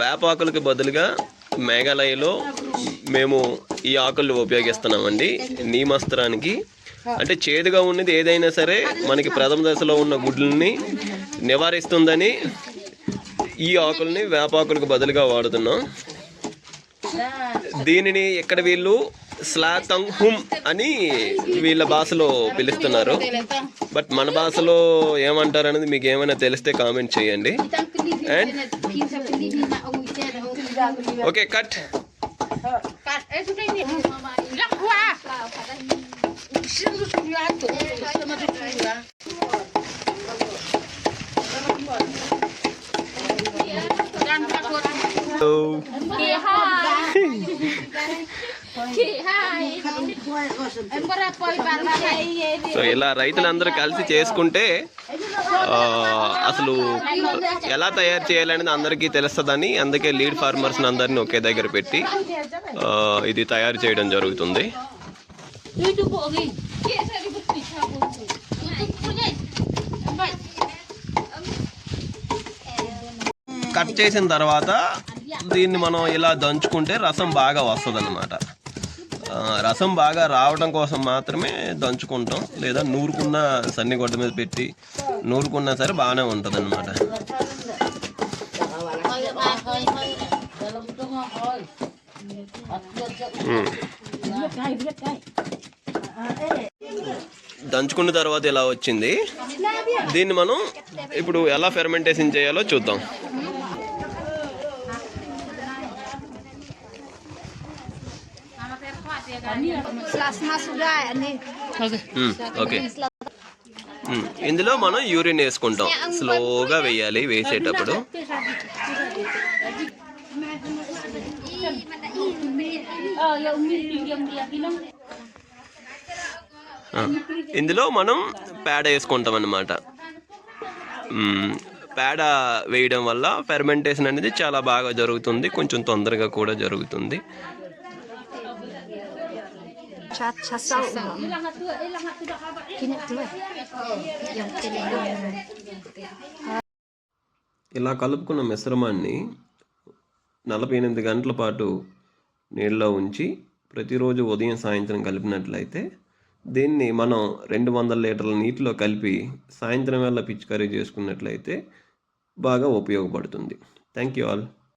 వేపాకులకు బదులుగా మేఘాలయలో మేము ఈ ఆకులు ఉపయోగిస్తున్నామండి నీమస్త్రానికి. అంటే చేదుగా ఉన్నది ఏదైనా సరే మనకి ప్రథమ దశలో ఉన్న గుడ్లని నివారిస్తుందని ఈ ఆకుల్ని వేపాకులకు బదులుగా వాడుతున్నాం. దీనిని ఇక్కడ వీళ్ళు స్లాతంగ్ హుమ్ అని వీళ్ళ భాషలో పిలుస్తున్నారు. బట్ మన భాషలో ఏమంటారు అనేది మీకు ఏమైనా తెలిస్తే కామెంట్ చేయండి. And okay cut. సో ఇలా రైతులందరూ కలిసి చేసుకుంటే అసలు ఎలా తయారు చేయాలనేది అందరికీ తెలుస్తుందని, అందుకే లీడ్ ఫార్మర్స్ని అందరినీ ఒకే దగ్గర పెట్టి ఇది తయారు చేయడం జరుగుతుంది. కట్ చేసిన తర్వాత దీన్ని మనం ఇలా దంచుకుంటే రసం బాగా వస్తుంది అన్నమాట. రసం బాగా రావడం కోసం మాత్రమే దంచుకుంటాం, లేదా నూరుకున్న సన్నిగొడ్డ మీద పెట్టి నూరుకున్నా సరే బాగానే ఉంటుంది అన్నమాట. దంచుకున్న తర్వాత ఇలా వచ్చింది. దీన్ని మనం ఇప్పుడు ఎలా ఫెర్మెంటేషన్ చేయాలో చూద్దాం. ఓకే, ఇందులో మనం యూరిన్ వేసుకుంటాం. స్లోగా వేయాలి వేసేటప్పుడు. ఇందులో మనం పేడ వేసుకుంటాం అన్నమాట. పేడ వేయడం వల్ల ఫెర్మెంటేషన్ అనేది చాలా బాగా జరుగుతుంది, కొంచెం తొందరగా కూడా జరుగుతుంది. ఇలా కలుపుకున్న మిశ్రమాన్ని 48 గంటల పాటు నీళ్ళలో ఉంచి ప్రతిరోజు ఉదయం సాయంత్రం కలిపినట్లయితే దీన్ని మనం 200 లీటర్ల నీటిలో కలిపి సాయంత్రం వేళ పిచికారీ చేసుకున్నట్లయితే బాగా ఉపయోగపడుతుంది. Thank you all.